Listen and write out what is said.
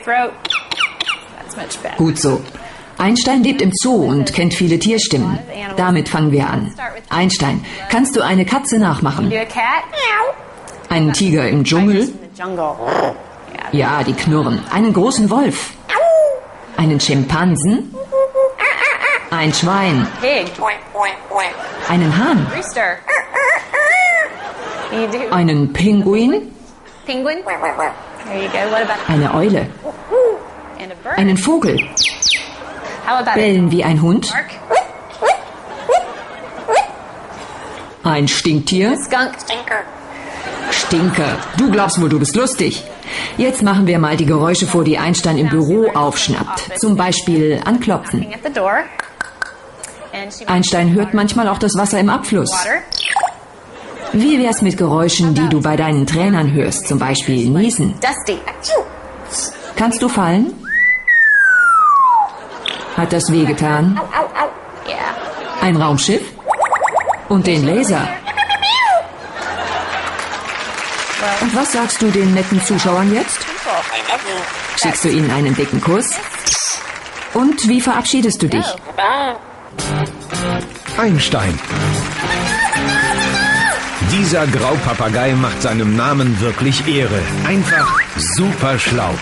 throat. That's much better. Gut so. Einstein lebt im Zoo und kennt viele Tierstimmen. Damit fangen wir an. Einstein, kannst du eine Katze nachmachen? Do a cat? Einen Tiger im Dschungel? In the jungle. Ja, die knurren. Einen großen Wolf? Einen Schimpansen? Ein Schwein? Pig. Einen Hahn? Rooster. You do Einen Pinguin? penguin? There you go. What about Eine Eule? and a bird? Einen Vogel? How about a Bellen wie ein Hund? shark? Ein Stinktier? Skunk. Stinker. Du glaubst wohl, du bist lustig. Jetzt machen wir mal die Geräusche vor, die Einstein im Büro aufschnappt. Zum Beispiel anklopfen. Knocking at the door. And she Einstein hört manchmal auch das Wasser im Abfluss. water. Wie wär's mit Geräuschen, die du bei deinen Trainern hörst? Zum Beispiel niesen. Dusty. Kannst du fallen? Hat das wehgetan? Yeah. Ein Raumschiff? Und den Laser? Und was sagst du den netten Zuschauern jetzt? Schickst du ihnen einen dicken Kuss? Und wie verabschiedest du dich? Einstein. Dieser Graupapagei macht seinem Namen wirklich Ehre. Einfach super schlau.